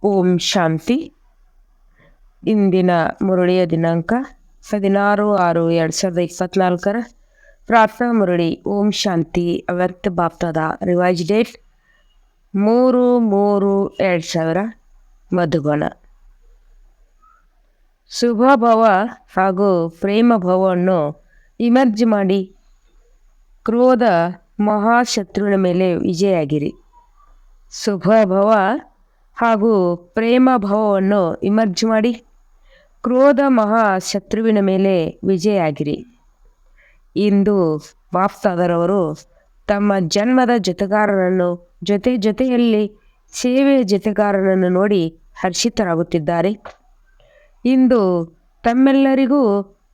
ಓಂ ಶಾಂತಿ. ಇಂದಿನ ಮುರಳಿಯ ದಿನಾಂಕ 16/6/2024. ಪ್ರಾರ್ಥನಾ ಮುರಳಿ. ಓಂ ಶಾಂತಿ. ಅವ್ಯಕ್ತ ಬಾಪ್ತಾದ. Revise date 3/3/2000. ಮಧುಬನ. ಶುಭಭಾವ ಹಾಗೂ ಪ್ರೇಮ ಭಾವವನ್ನು ಇಮರ್ಜ್ ಮಾಡಿ ಕ್ರೋಧ ಮಹಾಶತ್ರುವಿನ ಮೇಲೆ ವಿಜಯಾಗಿರಿ. ಶುಭಭಾವ ಹಾಗೂ ಪ್ರೇಮ ಭಾವವನ್ನು ಇಮರ್ಜ್ ಮಾಡಿ ಕ್ರೋಧ ಮಹಾಶತ್ರುವಿನ ಮೇಲೆ ವಿಜಯಾಗಿರಿ. ಇಂದು ಬಾಪ್ತಾದರವರು ತಮ್ಮ ಜನ್ಮದ ಜೊತೆಗಾರರನ್ನು ಜೊತೆಯಲ್ಲಿ ಸೇವೆಯ ಜೊತೆಗಾರರನ್ನು ನೋಡಿ ಹರ್ಷಿತರಾಗುತ್ತಿದ್ದಾರೆ. ಇಂದು ತಮ್ಮೆಲ್ಲರಿಗೂ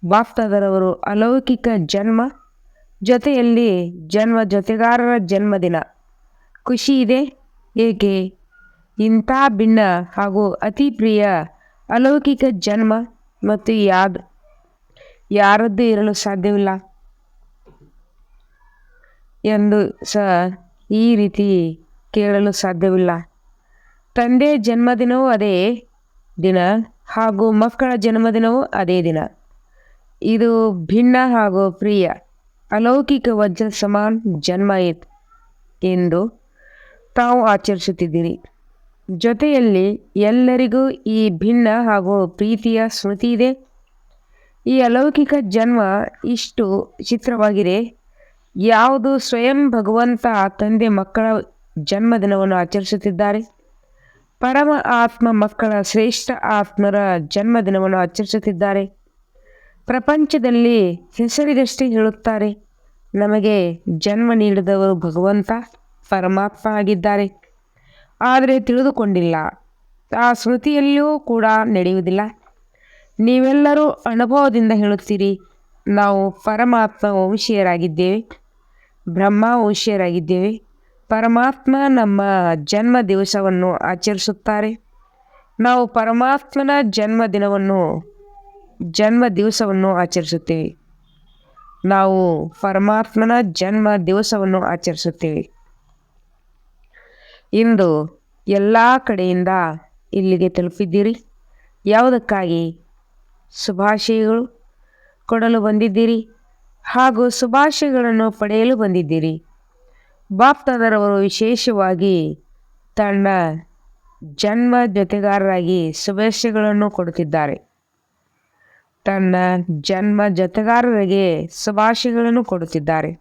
ಬಾಪ್ತಾದರವರು ಅಲೌಕಿಕ ಜನ್ಮ ಜೊತೆಯಲ್ಲಿ ಜೊತೆಗಾರರ ಜನ್ಮದಿನ. ಖುಷಿ ಇದೆ. ಏಕೆ? ಇಂಥ ಭಿನ್ನ ಹಾಗೂ ಅತಿ ಪ್ರಿಯ ಅಲೌಕಿಕ ಜನ್ಮ ಮತ್ತು ಯಾರದ್ದು ಇರಲು ಸಾಧ್ಯವಿಲ್ಲ ಎಂದು ಸಹ ಈ ರೀತಿ ಕೇಳಲು ಸಾಧ್ಯವಿಲ್ಲ. ತಂದೆ ಜನ್ಮದಿನವೂ ಅದೇ ದಿನ ಹಾಗೂ ಮಕ್ಕಳ ಜನ್ಮದಿನವೂ ಅದೇ ದಿನ. ಇದು ಭಿನ್ನ ಹಾಗೂ ಪ್ರಿಯ ಅಲೌಕಿಕ ವಜ್ರ ಸಮಾನ್ ಜನ್ಮ ಎಂದು ತಾವು ಆಚರಿಸುತ್ತಿದ್ದೀರಿ. ಜೊತೆಯಲ್ಲಿ ಎಲ್ಲರಿಗೂ ಈ ಭಿನ್ನ ಹಾಗೂ ಪ್ರೀತಿಯ ಸ್ಮೃತಿ ಇದೆ. ಈ ಅಲೌಕಿಕ ಜನ್ಮ ಇಷ್ಟು ಚಿತ್ರವಾಗಿದೆ. ಯಾವುದು ಸ್ವಯಂ ಭಗವಂತ ತಂದೆ ಮಕ್ಕಳ ಜನ್ಮದಿನವನ್ನು ಆಚರಿಸುತ್ತಿದ್ದಾರೆ. ಪರಮ ಆತ್ಮ ಮಕ್ಕಳ ಶ್ರೇಷ್ಠ ಆತ್ಮರ ಜನ್ಮದಿನವನ್ನು ಆಚರಿಸುತ್ತಿದ್ದಾರೆ. ಪ್ರಪಂಚದಲ್ಲಿ ಹೆಸರಿಗಷ್ಟೇ ಹೇಳುತ್ತಾರೆ, ನಮಗೆ ಜನ್ಮ ನೀಡಿದವರು ಭಗವಂತ ಪರಮಾತ್ಮ ಆಗಿದ್ದಾರೆ. ಆದರೆ ತಿಳಿದುಕೊಂಡಿಲ್ಲ. ಆ ಸ್ಮೃತಿಯಲ್ಲಿಯೂ ಕೂಡ ನಡೆಯುವುದಿಲ್ಲ. ನೀವೆಲ್ಲರೂ ಅನುಭವದಿಂದ ಹೇಳುತ್ತೀರಿ, ನಾವು ಪರಮಾತ್ಮ ವಂಶೀಯರಾಗಿದ್ದೇವೆ, ಬ್ರಹ್ಮ ವಂಶೀಯರಾಗಿದ್ದೇವೆ. ಪರಮಾತ್ಮ ನಮ್ಮ ಜನ್ಮ ದಿವಸವನ್ನು ಆಚರಿಸುತ್ತಾರೆ. ನಾವು ಪರಮಾತ್ಮನ ಜನ್ಮ ದಿವಸವನ್ನು ಆಚರಿಸುತ್ತೇವೆ. ನಾವು ಪರಮಾತ್ಮನ ಜನ್ಮ ದಿವಸವನ್ನು ಆಚರಿಸುತ್ತೇವೆ. ಇಂದು ಎಲ್ಲ ಕಡೆಯಿಂದ ಇಲ್ಲಿಗೆ ತಲುಪಿದ್ದೀರಿ. ಯಾವುದಕ್ಕಾಗಿ? ಶುಭಾಶಯಗಳು ಕೊಡಲು ಬಂದಿದ್ದೀರಿ ಹಾಗೂ ಶುಭಾಶಯಗಳನ್ನು ಪಡೆಯಲು ಬಂದಿದ್ದೀರಿ. ಬಾಪ್ತಾದರವರು ವಿಶೇಷವಾಗಿ ತನ್ನ ಜನ್ಮ ಜೊತೆಗಾರರಾಗಿ ಶುಭಾಶಯಗಳನ್ನು ಕೊಡುತ್ತಿದ್ದಾರೆ. ತನ್ನ ಜನ್ಮ ಜೊತೆಗಾರರಿಗೆ ಶುಭಾಶಯಗಳನ್ನು ಕೊಡುತ್ತಿದ್ದಾರೆ.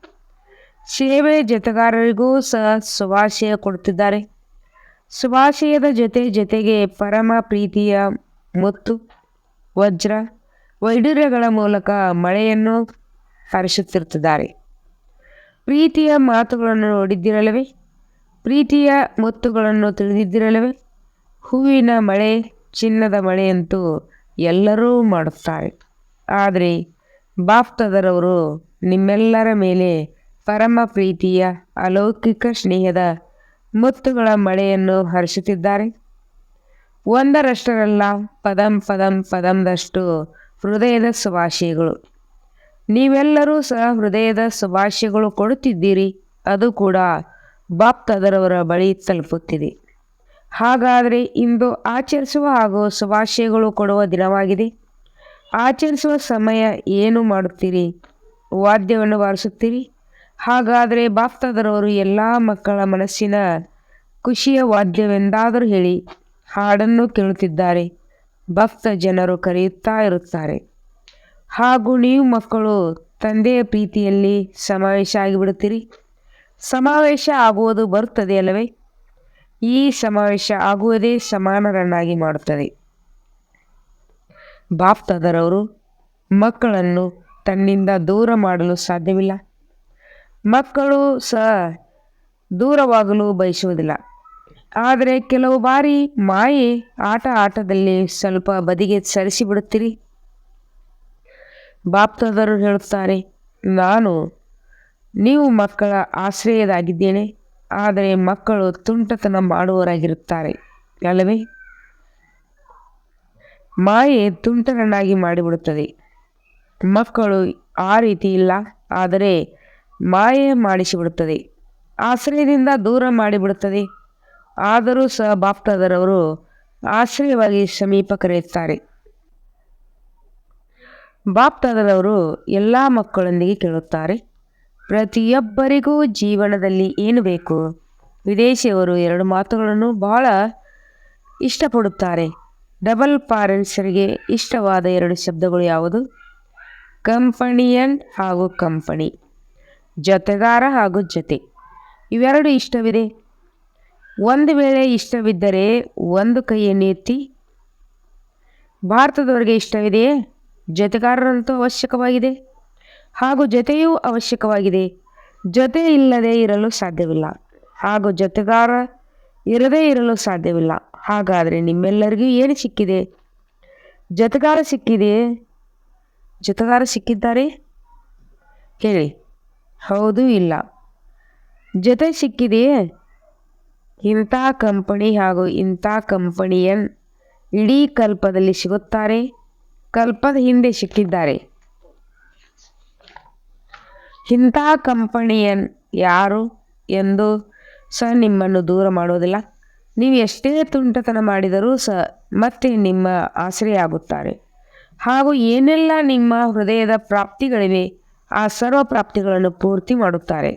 ಸೇವೆ ಜೊತೆಗಾರರಿಗೂ ಸಹ ಶುಭಾಶಯ ಕೊಡುತ್ತಿದ್ದಾರೆ. ಶುಭಾಶಯದ ಜೊತೆಗೆ ಪರಮ ಪ್ರೀತಿಯ ಮುತ್ತು ವಜ್ರ ವೈಡೂರ್ಯಗಳ ಮೂಲಕ ಮಳೆಯನ್ನು ಹರಿಸುತ್ತಿರುತ್ತಿದ್ದಾರೆ. ಪ್ರೀತಿಯ ಮಾತುಗಳನ್ನು ನೋಡಿದ್ದಿರಲ್ಲವೇ? ಪ್ರೀತಿಯ ಮುತ್ತುಗಳನ್ನು ತಿಳಿದಿದ್ದಿರಲ್ಲವೇ? ಹೂವಿನ ಮಳೆ, ಚಿನ್ನದ ಮಳೆಯಂತೂ ಎಲ್ಲರೂ ಮಾಡುತ್ತಾರೆ. ಆದರೆ ಬಾಪ್ತಾದರವರು ನಿಮ್ಮೆಲ್ಲರ ಮೇಲೆ ಪರಮ ಪ್ರೀತಿಯ ಅಲೌಕಿಕ ಸ್ನೇಹದ ಮುತ್ತುಗಳ ಮಳೆಯನ್ನು ಹರಿಸುತ್ತಿದ್ದಾರೆ. ಒಂದರಷ್ಟರಲ್ಲ, ಪದಂದಷ್ಟು ಹೃದಯದ ಶುಭಾಶಯಗಳು. ನೀವೆಲ್ಲರೂ ಸಹ ಹೃದಯದ ಶುಭಾಶಯಗಳು ಕೊಡುತ್ತಿದ್ದೀರಿ. ಅದು ಕೂಡ ಬಾಪ್ತಾದರವರ ಬಳಿ ತಲುಪುತ್ತಿದೆ. ಹಾಗಾದರೆ ಇಂದು ಆಚರಿಸುವ ಹಾಗೂ ಶುಭಾಶಯಗಳು ಕೊಡುವ ದಿನವಾಗಿದೆ. ಆಚರಿಸುವ ಸಮಯ ಏನು ಮಾಡುತ್ತೀರಿ? ವಾದ್ಯವನ್ನು ಬಾರಿಸುತ್ತೀರಿ. ಹಾಗಾದರೆ ಬಾಪ್ತಾದರವರು ಎಲ್ಲ ಮಕ್ಕಳ ಮನಸ್ಸಿನ ಖುಷಿಯ ವಾದ್ಯವೆಂದಾದರೂ ಹೇಳಿ ಹಾಡನ್ನು ಕೇಳುತ್ತಿದ್ದಾರೆ. ಭಕ್ತ ಜನರು ಕರೆಯುತ್ತಾ ಇರುತ್ತಾರೆ ಹಾಗೂ ನೀವು ಮಕ್ಕಳು ತಂದೆಯ ಪ್ರೀತಿಯಲ್ಲಿ ಸಮಾವೇಶ ಆಗಿಬಿಡುತ್ತೀರಿ. ಸಮಾವೇಶ ಆಗುವುದು ಬರುತ್ತದೆ ಅಲ್ಲವೇ? ಈ ಸಮಾವೇಶ ಆಗುವುದೇ ಸಮಾನರನ್ನಾಗಿ ಮಾಡುತ್ತದೆ. ಬಾಪ್ತಾದರವರು ಮಕ್ಕಳನ್ನು ತನ್ನಿಂದ ದೂರ ಮಾಡಲು ಸಾಧ್ಯವಿಲ್ಲ. ಮಕ್ಕಳು ಸಹ ದೂರವಾಗಲು ಬಯಸುವುದಿಲ್ಲ. ಆದರೆ ಕೆಲವು ಬಾರಿ ಮಾಯೆ ಆಟದಲ್ಲಿ ಸ್ವಲ್ಪ ಬದಿಗೆ ಸರಿಸಿಬಿಡುತ್ತೀರಿ. ಬಾಪ್ತಾದರವರು ಹೇಳುತ್ತಾರೆ, ನೀವು ಮಕ್ಕಳ ಆಶ್ರಯದಾಗಿದ್ದೇನೆ. ಆದರೆ ಮಕ್ಕಳು ತುಂಟತನ ಮಾಡುವವರಾಗಿರುತ್ತಾರೆ ಅಲ್ಲವೇ? ಮಾಯೆ ತುಂಟರನ್ನಾಗಿ ಮಾಡಿಬಿಡುತ್ತದೆ. ಮಕ್ಕಳು ಆ ರೀತಿ ಇಲ್ಲ, ಆದರೆ ಮಾಯೆ ಆಶ್ರಯವಾಗಿ ಸಮೀಪ ಕರೆಯುತ್ತಾರೆ. ಬಾಪ್ತಾದರವರು ಎಲ್ಲ ಮಕ್ಕಳೊಂದಿಗೆ ಕೇಳುತ್ತಾರೆ, ಪ್ರತಿಯೊಬ್ಬರಿಗೂ ಜೀವನದಲ್ಲಿ ಏನು ಬೇಕು? ವಿದೇಶಿಯವರು 2 ಮಾತುಗಳನ್ನು ಬಹಳ ಇಷ್ಟಪಡುತ್ತಾರೆ. ಡಬಲ್ ಪಾರೆಂಟ್ಸರಿಗೆ ಇಷ್ಟವಾದ 2 ಶಬ್ದಗಳು ಯಾವುದು? ಕಂಪನಿಯನ್ ಹಾಗೂ ಕಂಪನಿ, ಜೊತೆಗಾರ ಹಾಗೂ ಜೊತೆ. ಇವೆರಡು ಇಷ್ಟವಿದೆ. ಒಂದು ವೇಳೆ ಇಷ್ಟವಿದ್ದರೆ ಒಂದು ಕೈಯನ್ನು ಎತ್ತಿ. ಭಾರತದವರಿಗೆ ಇಷ್ಟವಿದೆಯೇ? ಜೊತೆಗಾರರಂತೂ ಅವಶ್ಯಕವಾಗಿದೆ ಹಾಗೂ ಜೊತೆಯೂ ಅವಶ್ಯಕವಾಗಿದೆ. ಜೊತೆ ಇಲ್ಲದೆ ಇರಲು ಸಾಧ್ಯವಿಲ್ಲ ಹಾಗೂ ಜೊತೆಗಾರ ಇರದೇ ಇರಲು ಸಾಧ್ಯವಿಲ್ಲ. ಹಾಗಾದರೆ ನಿಮ್ಮೆಲ್ಲರಿಗೂ ಏನು ಸಿಕ್ಕಿದೆ? ಜೊತೆಗಾರ ಸಿಕ್ಕಿದೆಯೇ? ಜೊತೆಗಾರ ಸಿಕ್ಕಿದ್ದಾರೆ? ಹೇಳಿ. ಹೌದು, ಇಲ್ಲ. ಜೊತೆ ಸಿಕ್ಕಿದೆಯೇ? ಇಂಥ ಕಂಪನಿ ಹಾಗೂ ಇಂಥ ಕಂಪನಿಯನ್ ಇಡೀ ಕಲ್ಪದಲ್ಲಿ ಸಿಗುತ್ತಾರೆ. ಕಲ್ಪದ ಹಿಂದೆ ಸಿಕ್ಕಿದ್ದಾರೆ. ಇಂಥ ಕಂಪನಿಯನ್ ಯಾರು ಎಂದು ಸಹ ನಿಮ್ಮನ್ನು ದೂರ ಮಾಡುವುದಿಲ್ಲ. ನೀವು ಎಷ್ಟೇ ತುಂಟತನ ಮಾಡಿದರೂ ಸಹ ಮತ್ತೆ ನಿಮ್ಮ ಆಶ್ರಯ ಆಗುತ್ತಾರೆ ಹಾಗೂ ಏನೆಲ್ಲ ನಿಮ್ಮ ಹೃದಯದ ಪ್ರಾಪ್ತಿಗಳಿವೆ ಆ ಸರ್ವ ಪ್ರಾಪ್ತಿಗಳನ್ನು ಪೂರ್ತಿ ಮಾಡುತ್ತಾರೆ.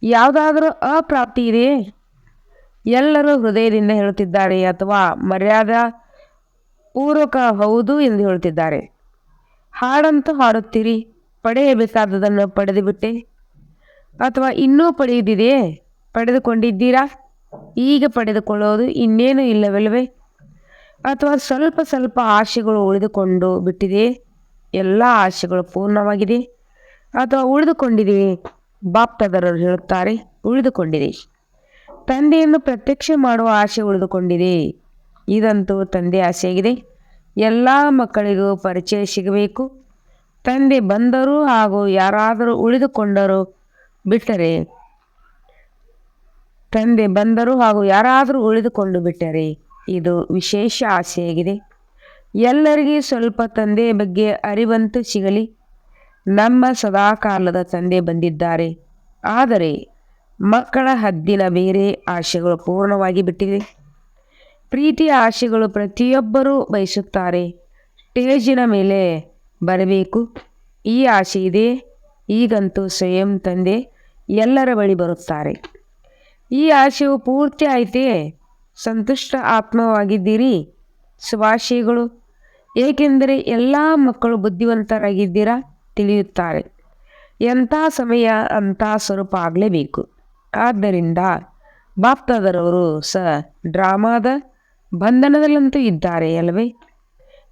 ಯಾವುದಾದರೂ ಅಪ್ರಾಪ್ತಿ ಇದೆಯೇ? ಎಲ್ಲರೂ ಹೃದಯದಿಂದ ಹೇಳುತ್ತಿದ್ದಾರೆ ಅಥವಾ ಮರ್ಯಾದಾ ಪೂರ್ವಕ ಹೌದು ಎಂದು ಹೇಳುತ್ತಿದ್ದಾರೆ. ಹಾಡಂತೂ ಹಾಡುತ್ತೀರಿ, ಪಡೆಯಬೇಕಾದದನ್ನು ಪಡೆದು ಬಿಟ್ಟೆ ಅಥವಾ ಇನ್ನೂ ಪಡೆಯುವುದಿದೆಯೇ? ಪಡೆದುಕೊಂಡಿದ್ದೀರಾ? ಈಗ ಪಡೆದುಕೊಳ್ಳೋದು ಇನ್ನೇನು ಇಲ್ಲವಲ್ಲವೇ? ಅಥವಾ ಸ್ವಲ್ಪ ಸ್ವಲ್ಪ ಆಶೆಗಳು ಉಳಿದುಕೊಂಡು ಬಿಟ್ಟಿದೆಯೇ? ಎಲ್ಲ ಆಶೆಗಳು ಪೂರ್ಣವಾಗಿದೆ ಅಥವಾ ಉಳಿದುಕೊಂಡಿದೆಯೇ? ಬಾಪ್ತಾದರರು ಹೇಳುತ್ತಾರೆ, ಉಳಿದುಕೊಂಡಿದೆ. ತಂದೆಯನ್ನು ಪ್ರತ್ಯಕ್ಷ ಮಾಡುವ ಆಸೆ ಉಳಿದುಕೊಂಡಿದೆ. ಇದಂತೂ ತಂದೆ ಆಸೆಯಾಗಿದೆ. ಎಲ್ಲ ಮಕ್ಕಳಿಗೂ ಪರಿಚಯ ಸಿಗಬೇಕು. ತಂದೆ ಬಂದರೂ ಹಾಗೂ ಯಾರಾದರೂ ಉಳಿದುಕೊಂಡರೂ ಬಿಟ್ಟರೆ ಇದು ವಿಶೇಷ ಆಸೆಯಾಗಿದೆ. ಎಲ್ಲರಿಗೂ ಸ್ವಲ್ಪ ತಂದೆಯ ಬಗ್ಗೆ ಅರಿವಂತೂ ಸಿಗಲಿ. ನಮ್ಮ ಸದಾಕಾಲದ ತಂದೆ ಬಂದಿದ್ದಾರೆ. ಆದರೆ ಮಕ್ಕಳ ಹದ್ದಿನ ಬೇರೆ ಆಶೆಗಳು ಪೂರ್ಣವಾಗಿ ಬಿಟ್ಟಿವೆ. ಪ್ರೀತಿಯ ಆಶೆಗಳು ಪ್ರತಿಯೊಬ್ಬರೂ ಬಯಸುತ್ತಾರೆ. ಸ್ಟೇಜಿನ ಮೇಲೆ ಬರಬೇಕು, ಈ ಆಸೆ ಇದೆ. ಈಗಂತೂ ಸ್ವಯಂ ತಂದೆ ಎಲ್ಲರ ಬಳಿ ಬರುತ್ತಾರೆ. ಈ ಆಶೆಯು ಪೂರ್ತಿ ಆಯಿತೇ? ಸಂತುಷ್ಟ ಆತ್ಮವಾಗಿದ್ದೀರಿ? ಶುಭಾಶಯಗಳು. ಏಕೆಂದರೆ ಎಲ್ಲ ಮಕ್ಕಳು ಬುದ್ಧಿವಂತರಾಗಿದ್ದೀರಾ, ತಿಳಿಯುತ್ತಾರೆ. ಎಂಥ ಸಮಯ ಅಂಥ ಸ್ವರೂಪ ಆಗಲೇಬೇಕು. ಆದ್ದರಿಂದ ಬಾಪ್ತಾದರವರು ಸಹ ಡ್ರಾಮಾದ ಬಂಧನದಲ್ಲಂತೂ ಇದ್ದಾರೆ ಅಲ್ಲವೇ?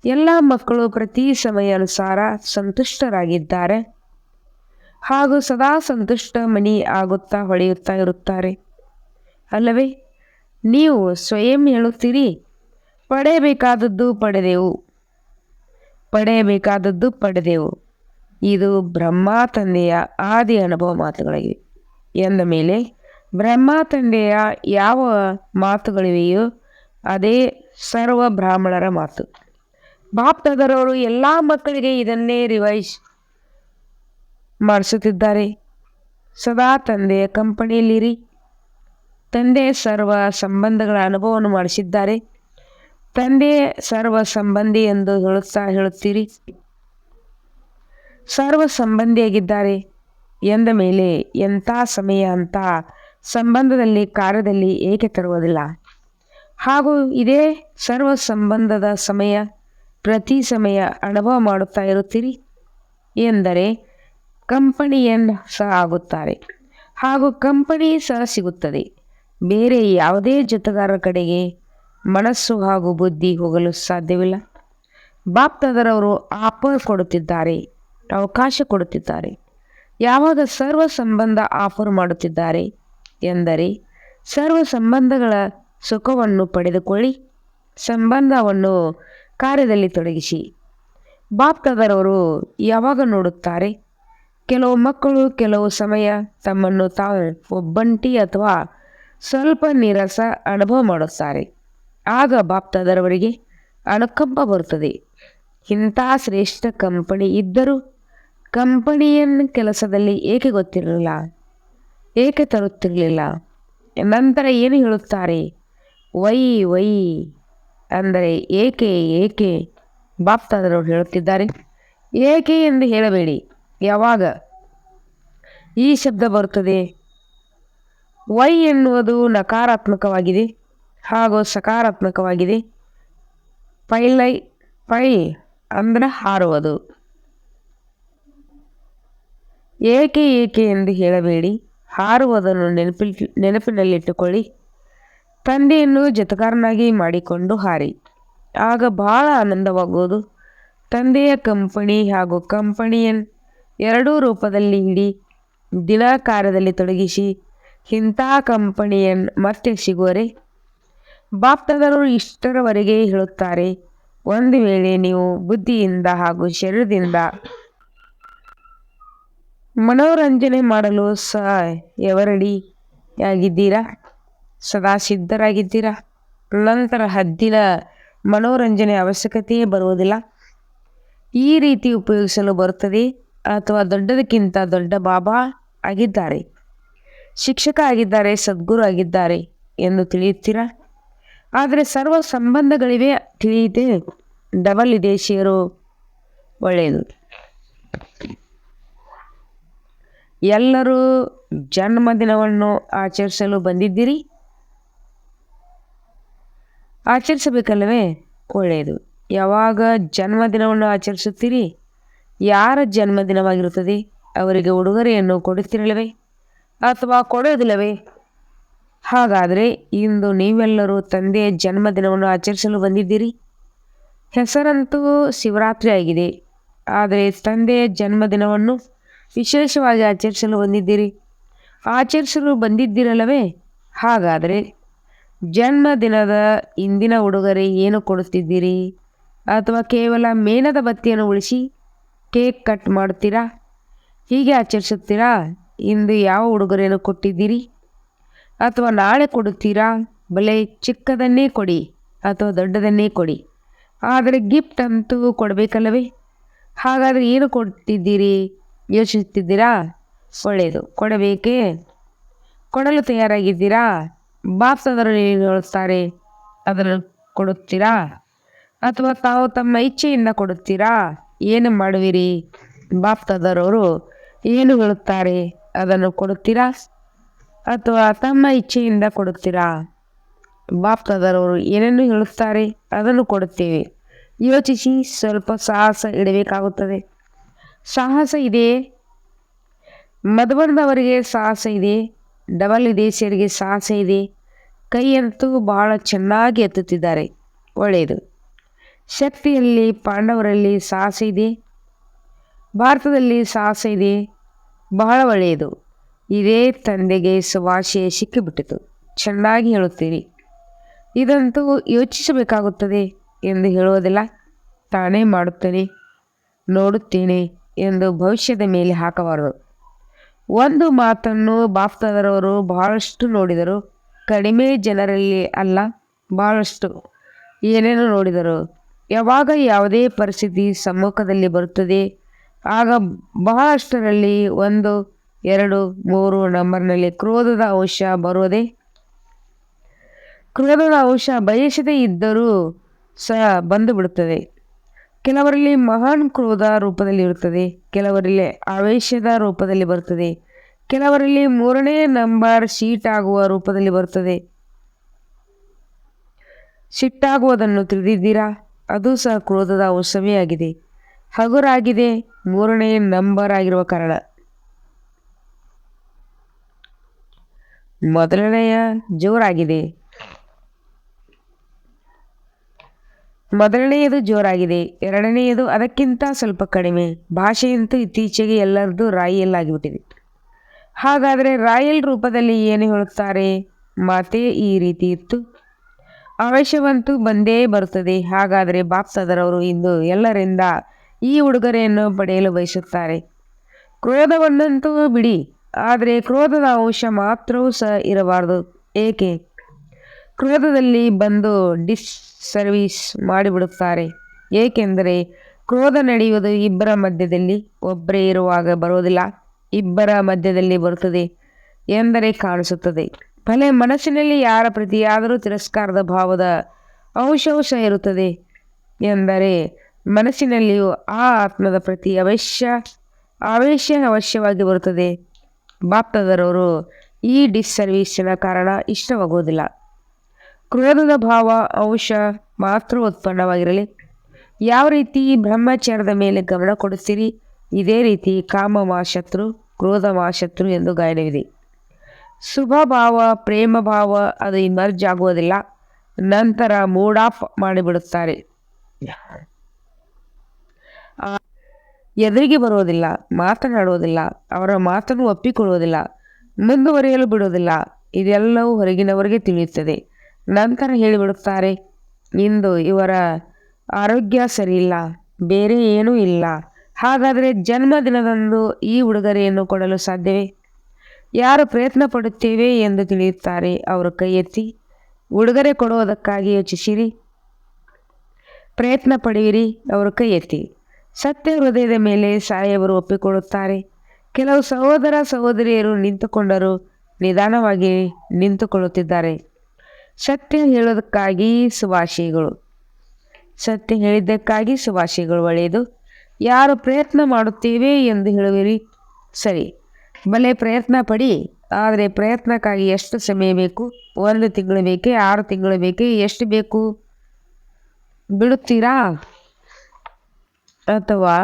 ಎಲ್ಲ ಮಕ್ಕಳು ಪ್ರತಿ ಸಮಯ ಅನುಸಾರ ಸಂತುಷ್ಟರಾಗಿದ್ದಾರೆ ಹಾಗೂ ಸದಾ ಸಂತುಷ್ಟ ಮಣಿ ಆಗುತ್ತಾ ಹೊಳೆಯುತ್ತಾ ಇರುತ್ತಾರೆ ಅಲ್ಲವೇ? ನೀವು ಸ್ವಯಂ ಹೇಳುತ್ತೀರಿ, ಪಡೆಯಬೇಕಾದದ್ದು ಪಡೆದೆವು. ಇದು ಬ್ರಹ್ಮ ತಂದೆಯ ಆದಿ ಅನುಭವ ಮಾತುಗಳಿವೆ ಎಂದ ಮೇಲೆ ಬ್ರಹ್ಮ ತಂದೆಯ ಯಾವ ಮಾತುಗಳಿವೆಯೋ ಅದೇ ಸರ್ವ ಬ್ರಾಹ್ಮಣರ ಮಾತು. ಬಾಪ್ತಾದರವರು ಎಲ್ಲ ಮಕ್ಕಳಿಗೆ ಇದನ್ನೇ ರಿವೈಸ್ ಮಾಡಿಸುತ್ತಿದ್ದಾರೆ. ಸದಾ ತಂದೆಯ ಕಂಪನಿಯಲ್ಲಿರಿ. ತಂದೆ ಸರ್ವ ಸಂಬಂಧಗಳ ಅನುಭವವನ್ನು ಮಾಡಿಸಿದ್ದಾರೆ. ತಂದೆ ಸರ್ವ ಸಂಬಂಧಿ ಎಂದು ಹೇಳುತ್ತೀರಿ. ಸರ್ವ ಸಂಬಂಧಿಯಾಗಿದ್ದಾರೆ ಎಂದ ಮೇಲೆ ಎಂಥ ಸಮಯ ಅಂಥ ಸಂಬಂಧದಲ್ಲಿ ಕಾರ್ಯದಲ್ಲಿ ಏಕೆ ತರುವುದಿಲ್ಲ? ಹಾಗೂ ಇದೇ ಸರ್ವ ಸಂಬಂಧದ ಸಮಯ ಪ್ರತಿ ಸಮಯ ಅನುಭವ ಮಾಡುತ್ತಾ ಇರುತ್ತೀರಿ ಎಂದರೆ ಕಂಪನಿಯನ್ನು ಸಹ ಆಗುತ್ತಾರೆ ಹಾಗೂ ಕಂಪನಿ ಸಹ ಸಿಗುತ್ತದೆ. ಬೇರೆ ಯಾವುದೇ ಜೊತೆಗಾರರ ಕಡೆಗೆ ಮನಸ್ಸು ಹಾಗೂ ಬುದ್ಧಿ ಹೋಗಲು ಸಾಧ್ಯವಿಲ್ಲ. ಬಾಪ್ತಾದರವರು ಆಫರ್ ಕೊಡುತ್ತಿದ್ದಾರೆ, ಅವಕಾಶ ಕೊಡುತ್ತಿದ್ದಾರೆ. ಯಾವಾಗ ಸರ್ವ ಸಂಬಂಧ ಆಫರ್ ಮಾಡುತ್ತಿದ್ದಾರೆ ಎಂದರೆ ಸರ್ವ ಸಂಬಂಧಗಳ ಸುಖವನ್ನು ಪಡೆದುಕೊಳ್ಳಿ, ಸಂಬಂಧವನ್ನು ಕಾರ್ಯದಲ್ಲಿ ತೊಡಗಿಸಿ. ಬಾಪ್ತಾದರವರು ಯಾವಾಗ ನೋಡುತ್ತಾರೆ? ಕೆಲವು ಮಕ್ಕಳು ಕೆಲವು ಸಮಯ ತಮ್ಮನ್ನು ತಾವು ಒಬ್ಬಂಟಿ ಅಥವಾ ಸ್ವಲ್ಪ ನೀರಸ ಅನುಭವ ಮಾಡುತ್ತಾರೆ. ಆಗ ಬಾಪ್ತಾದರವರಿಗೆ ಅನುಕಂಪ ಬರುತ್ತದೆ. ಇಂಥ ಶ್ರೇಷ್ಠ ಕಂಪನಿ ಇದ್ದರೂ ಕಂಪನಿಯನ್ನು ಕೆಲಸದಲ್ಲಿ ಏಕೆ ಗೊತ್ತಿರಲಿಲ್ಲ, ಏಕೆ ತರುತ್ತಿರಲಿಲ್ಲ? ನಂತರ ಏನು ಹೇಳುತ್ತಾರೆ? ವೈ ಅಂದರೆ ಏಕೆ ಏಕೆ ಬಾಪ್ತಾದರವರು ಹೇಳುತ್ತಿದ್ದಾರೆ. ಏಕೆ ಎಂದು ಹೇಳಬೇಡಿ. ಯಾವಾಗ ಈ ಶಬ್ದ ಬರುತ್ತದೆ, ವೈ ಎನ್ನುವುದು ನಕಾರಾತ್ಮಕವಾಗಿದೆ ಹಾಗೂ ಸಕಾರಾತ್ಮಕವಾಗಿದೆ. ಪೈ ಅಂದ್ರೆ ಹಾರುವುದು. ಏಕೆ ಏಕೆ ಎಂದು ಹೇಳಬೇಡಿ, ಹಾರುವುದನ್ನು ನೆನಪಿನಲ್ಲಿಟ್ಟುಕೊಳ್ಳಿ. ತಂದೆಯನ್ನು ಜೊತೆಗಾರನಾಗಿ ಮಾಡಿಕೊಂಡು ಹಾರಿ, ಆಗ ಬಹಳ ಆನಂದವಾಗುವುದು. ತಂದೆಯ ಕಂಪನಿ ಹಾಗೂ ಕಂಪನಿಯನ್ ಎರಡೂ ರೂಪದಲ್ಲಿ ಇಡಿ. ದಿನ ಕಾರ್ಯದಲ್ಲಿ ತೊಡಗಿಸಿ. ಇಂಥ ಕಂಪನಿಯನ್ ಮತ್ತೆ ಸಿಗುವರೆ. ಬಾಪ್ತಾದರವರು ಇಷ್ಟರವರೆಗೆ ಹೇಳುತ್ತಾರೆ, ಒಂದು ವೇಳೆ ನೀವು ಬುದ್ಧಿಯಿಂದ ಹಾಗೂ ಶರೀರದಿಂದ ಮನೋರಂಜನೆ ಮಾಡಲು ಎವರಡಿಯಾಗಿದ್ದೀರಾ, ಸದಾ ಸಿದ್ಧರಾಗಿದ್ದೀರಾ, ನಂತರ ಹದ್ದಿನ ಮನೋರಂಜನೆ ಅವಶ್ಯಕತೆಯೇ ಬರುವುದಿಲ್ಲ. ಈ ರೀತಿ ಉಪಯೋಗಿಸಲು ಬರುತ್ತದೆ. ಅಥವಾ ದೊಡ್ಡದಕ್ಕಿಂತ ದೊಡ್ಡ ಬಾಬಾ ಆಗಿದ್ದಾರೆ, ಶಿಕ್ಷಕ ಆಗಿದ್ದಾರೆ, ಸದ್ಗುರು ಆಗಿದ್ದಾರೆ ಎಂದು ತಿಳಿಯುತ್ತೀರಾ. ಆದರೆ ಸರ್ವ ಸಂಬಂಧಗಳಿವೆ ತಿಳಿಯಿತೆ. ಡಬಲ್ ಇದೆ, ಶೇರು ಒಳ್ಳೆಯದು. ಎಲ್ಲರೂ ಜನ್ಮದಿನವನ್ನು ಆಚರಿಸಲು ಬಂದಿದ್ದೀರಿ, ಆಚರಿಸಬೇಕಲ್ಲವೇ? ಒಳ್ಳೆಯದು. ಯಾವಾಗ ಜನ್ಮದಿನವನ್ನು ಆಚರಿಸುತ್ತೀರಿ, ಯಾರ ಜನ್ಮದಿನವಾಗಿರುತ್ತದೆ ಅವರಿಗೆ ಉಡುಗೊರೆಯನ್ನು ಕೊಡುತ್ತಿರಲಿವೆ ಅಥವಾ ಕೊಡೋದಿಲ್ಲವೇ? ಹಾಗಾದರೆ ಇಂದು ನೀವೆಲ್ಲರೂ ತಂದೆಯ ಜನ್ಮದಿನವನ್ನು ಆಚರಿಸಲು ಬಂದಿದ್ದೀರಿ. ಹೆಸರಂತೂ ಶಿವರಾತ್ರಿ ಆಗಿದೆ, ಆದರೆ ತಂದೆಯ ಜನ್ಮದಿನವನ್ನು ವಿಶೇಷವಾಗಿ ಆಚರಿಸಲು ಬಂದಿದ್ದೀರಿ, ಆಚರಿಸಲು ಬಂದಿದ್ದೀರಲ್ಲವೇ? ಹಾಗಾದರೆ ಜನ್ಮದಿನದ ಇಂದಿನ ಉಡುಗೊರೆ ಏನು ಕೊಡುತ್ತಿದ್ದೀರಿ? ಅಥವಾ ಕೇವಲ ಮೇಣದ ಬತ್ತಿಯನ್ನು ಉಳಿಸಿ ಕೇಕ್ ಕಟ್ ಮಾಡುತ್ತೀರಾ, ಹೀಗೆ ಆಚರಿಸುತ್ತೀರಾ? ಇಂದು ಯಾವ ಉಡುಗೊರೆಯನ್ನು ಕೊಟ್ಟಿದ್ದೀರಿ ಅಥವಾ ನಾಳೆ ಕೊಡುತ್ತೀರಾ? ಬಲೆ ಚಿಕ್ಕದನ್ನೇ ಕೊಡಿ ಅಥವಾ ದೊಡ್ಡದನ್ನೇ ಕೊಡಿ, ಆದರೆ ಗಿಫ್ಟ್ ಅಂತೂ ಕೊಡಬೇಕಲ್ಲವೇ? ಹಾಗಾದರೆ ಏನು ಕೊಡ್ತಿದ್ದೀರಿ ಯೋಚಿಸುತ್ತಿದ್ದೀರಾ? ಒಳ್ಳೆಯದು. ಕೊಡಬೇಕೇ? ಕೊಡಲು ತಯಾರಾಗಿದ್ದೀರಾ? ಬಾಪ್ತಾದರು ಏನು ಹೇಳುತ್ತಾರೆ ಅದನ್ನು ಕೊಡುತ್ತೀರಾ ಅಥವಾ ತಾವು ತಮ್ಮ ಇಚ್ಛೆಯಿಂದ ಕೊಡುತ್ತೀರಾ? ಏನು ಮಾಡುವಿರಿ? ಬಾಪ್ತಾದರವರು ಏನು ಹೇಳುತ್ತಾರೆ ಅದನ್ನು ಕೊಡುತ್ತೀರಾ ಅಥವಾ ತಮ್ಮ ಇಚ್ಛೆಯಿಂದ ಕೊಡುತ್ತೀರಾ? ಬಾಪ್ತಾದರವರು ಏನನ್ನು ಹೇಳುತ್ತಾರೆ ಅದನ್ನು ಕೊಡುತ್ತೇವೆ. ಯೋಚಿಸಿ, ಸ್ವಲ್ಪ ಸಾಹಸ ಇಡಬೇಕಾಗುತ್ತದೆ. ಸಾಹಸ ಇದೆಯೇ? ಮಧುಬನದವರಿಗೆ ಸಾಹಸ ಇದೆ, ಡಬಲ್ ವಿದೇಶಿಯರಿಗೆ ಸಾಹಸ ಇದೆ. ಕೈಯಂತೂ ಬಹಳ ಚೆನ್ನಾಗಿ ಎತ್ತುತ್ತಿದ್ದಾರೆ, ಒಳ್ಳೆಯದು. ಶಕ್ತಿಯಲ್ಲಿ ಪಾಂಡವರಲ್ಲಿ ಸಾಹಸ ಇದೆ, ಭಾರತದಲ್ಲಿ ಸಾಹಸ ಇದೆ, ಬಹಳ ಒಳ್ಳೆಯದು. ಇದೇ ತಂದೆಗೆ ಶುಭಾಶಯ ಸಿಕ್ಕಿಬಿಟ್ಟಿತು. ಚೆನ್ನಾಗಿ ಹೇಳುತ್ತೀರಿ. ಇದಂತೂ ಯೋಚಿಸಬೇಕಾಗುತ್ತದೆ ಎಂದು ಹೇಳುವುದಿಲ್ಲ. ತಾನೇ ಮಾಡುತ್ತೇನೆ, ನೋಡುತ್ತೇನೆ ಎಂದು ಭವಿಷ್ಯದ ಮೇಲೆ ಹಾಕಬಾರದು. ಒಂದು ಮಾತನ್ನು ಬಾಪ್ತಾದರವರು ಬಹಳಷ್ಟು ನೋಡಿದರು. ಕಡಿಮೆ ಜನರಲ್ಲಿ ಅಲ್ಲ, ಬಹಳಷ್ಟು ಏನೇನು ನೋಡಿದರು. ಯಾವಾಗ ಯಾವುದೇ ಪರಿಸ್ಥಿತಿ ಸಮ್ಮುಖದಲ್ಲಿ ಬರುತ್ತದೆ, ಆಗ ಬಹಳಷ್ಟರಲ್ಲಿ 1, 2, 3 ನಂಬರ್ನಲ್ಲಿ ಕ್ರೋಧದ ಅಂಶ ಬರುವುದೇ? ಕ್ರೋಧದ ಅಂಶ ಬಯಸದೇ ಇದ್ದರೂ ಸಹ ಬಂದು ಬಿಡುತ್ತದೆ. ಕೆಲವರಲ್ಲಿ ಮಹಾನ್ ಕ್ರೋಧ ರೂಪದಲ್ಲಿ ಇರುತ್ತದೆ, ಕೆಲವರಲ್ಲಿ ಆವೇಶದ ರೂಪದಲ್ಲಿ ಬರುತ್ತದೆ, ಕೆಲವರಲ್ಲಿ 3ನೇ ನಂಬರ್ ಶೀಟಾಗುವ ರೂಪದಲ್ಲಿ ಬರುತ್ತದೆ. ಸಿಟ್ಟಾಗುವುದನ್ನು ತಿಳಿದಿದ್ದೀರಾ? ಅದು ಸಹ ಕ್ರೋಧದ ಅಂಶವೇ ಆಗಿದೆ. ಹಗುರಾಗಿದೆ, 3ನೇ ನಂಬರ್ ಆಗಿರುವ ಕಾರಣ. ಮೊದಲನೆಯದು ಜೋರಾಗಿದೆ, ಎರಡನೆಯದು ಅದಕ್ಕಿಂತ ಸ್ವಲ್ಪ ಕಡಿಮೆ. ಭಾಷೆಯಂತೂ ಇತ್ತೀಚೆಗೆ ಎಲ್ಲರದ್ದು ರಾಯಲ್ ಆಗಿಬಿಟ್ಟಿದೆ. ಹಾಗಾದರೆ ರಾಯಲ್ ರೂಪದಲ್ಲಿ ಏನು ಹೇಳುತ್ತಾರೆ? ಮಾತೇ ಈ ರೀತಿ ಇತ್ತು. ಆವೇಶವಂತೂ ಬಂದೇ ಬರುತ್ತದೆ. ಹಾಗಾದರೆ ಬಾಪ್ತಾದರವರು ಇಂದು ಎಲ್ಲರಿಂದ ಈ ಉಡುಗೊರೆಯನ್ನು ಪಡೆಯಲು ಬಯಸುತ್ತಾರೆ. ಕ್ರೋಧವನ್ನಂತೂ ಬಿಡಿ, ಆದರೆ ಕ್ರೋಧದ ಅಂಶ ಮಾತ್ರವೂ ಸಹ ಇರಬಾರದು. ಏಕೆ? ಕ್ರೋಧದಲ್ಲಿ ಬಂದು ಡಿಸ್ಸರ್ವಿಸ್ ಮಾಡಿಬಿಡುತ್ತಾರೆ. ಏಕೆಂದರೆ ಕ್ರೋಧ ನಡೆಯುವುದು ಇಬ್ಬರ ಮಧ್ಯದಲ್ಲಿ, ಒಬ್ಬರೇ ಇರುವಾಗ ಬರುವುದಿಲ್ಲ, ಇಬ್ಬರ ಮಧ್ಯದಲ್ಲಿ ಬರುತ್ತದೆ ಎಂದರೆ ಕಾಣಿಸುತ್ತದೆ. ಭಲೆ ಮನಸ್ಸಿನಲ್ಲಿ ಯಾರ ಪ್ರತಿಯಾದರೂ ತಿರಸ್ಕಾರದ ಭಾವದ ಅಂಶವೂ ಸಹ ಇರುತ್ತದೆ. ಎಂದರೆ ಮನಸ್ಸಿನಲ್ಲಿಯೂ ಆ ಆತ್ಮದ ಪ್ರತಿ ಆವೇಶ ಅವಶ್ಯವಾಗಿ ಬರುತ್ತದೆ. ಬಾಪ್ತಾದರವರು ಈ ಡಿಸ್ಸರ್ವೀಸಿನ ಕಾರಣ ಇಷ್ಟವಾಗುವುದಿಲ್ಲ. ಕ್ರೋಧದ ಭಾವ ಅಂಶ ಮಾತ್ರ ಉತ್ಪನ್ನವಾಗಿರಲಿ. ಯಾವ ರೀತಿ ಬ್ರಹ್ಮಚಾರದ ಮೇಲೆ ಗಮನ ಕೊಡುತ್ತೀರಿ, ಇದೇ ರೀತಿ ಕಾಮ ಶತ್ರು, ಕ್ರೋಧ ಶತ್ರು ಎಂದು ಗಾಯನವಿದೆ. ಶುಭ ಭಾವ, ಪ್ರೇಮ ಭಾವ ಅದು ಇಮರ್ಜ್ ಆಗುವುದಿಲ್ಲ, ನಂತರ ಮೂಡ್ ಆಫ್ ಮಾಡಿಬಿಡುತ್ತಾರೆ. ಎದುರಿಗೆ ಬರುವುದಿಲ್ಲ, ಮಾತನಾಡುವುದಿಲ್ಲ, ಅವರ ಮಾತನ್ನು ಒಪ್ಪಿಕೊಳ್ಳುವುದಿಲ್ಲ, ಮುಂದುವರಿಯಲು ಬಿಡುವುದಿಲ್ಲ. ಇದೆಲ್ಲವೂ ಹೊರಗಿನವರಿಗೆ ತಿಳಿಯುತ್ತದೆ. ನಂತರ ಹೇಳಿಬಿಡುತ್ತಾರೆ, ಇಂದು ಇವರ ಆರೋಗ್ಯ ಸರಿಯಿಲ್ಲ, ಬೇರೆ ಏನೂ ಇಲ್ಲ. ಹಾಗಾದರೆ ಜನ್ಮದಿನದಂದು ಈ ಉಡುಗೊರೆಯನ್ನು ಕೊಡಲು ಸಾಧ್ಯವೇ? ಯಾರು ಪ್ರಯತ್ನ ಪಡುತ್ತೇವೆ ಎಂದು ತಿಳಿಯುತ್ತಾರೆ ಅವರು ಕೈ ಎತ್ತಿ. ಉಡುಗೊರೆ ಕೊಡುವುದಕ್ಕಾಗಿ ಯೋಚಿಸಿರಿ, ಪ್ರಯತ್ನ ಪಡೆಯಿರಿ, ಅವರು ಕೈ ಎತ್ತಿ. ಸತ್ಯ ಹೃದಯದ ಮೇಲೆ ಸಾಹೇಬರು ಒಪ್ಪಿಕೊಳ್ಳುತ್ತಾರೆ. ಕೆಲವು ಸಹೋದರ ಸಹೋದರಿಯರು ನಿಂತುಕೊಂಡರು, ನಿಧಾನವಾಗಿ ನಿಂತುಕೊಳ್ಳುತ್ತಿದ್ದಾರೆ. ಸತ್ಯ ಹೇಳೋದಕ್ಕಾಗಿ ಶುಭಾಶಯಗಳು. ಸತ್ಯ ಹೇಳಿದ್ದಕ್ಕಾಗಿ ಶುಭಾಶಯಗಳು. ಒಳ್ಳೆಯದು. ಯಾರು ಪ್ರಯತ್ನ ಮಾಡುತ್ತೇವೆ ಎಂದು ಹೇಳುವಿರಿ, ಸರಿ, ಭಲೆ ಪ್ರಯತ್ನ ಪಡಿ. ಆದರೆ ಪ್ರಯತ್ನಕ್ಕಾಗಿ ಎಷ್ಟು ಸಮಯ ಬೇಕು? 1 ತಿಂಗಳು ಬೇಕೇ? 6 ತಿಂಗಳು ಬೇಕೇ? ಎಷ್ಟು ಬೇಕು? ಬಿಡುತ್ತೀರಾ? ಅಥವಾ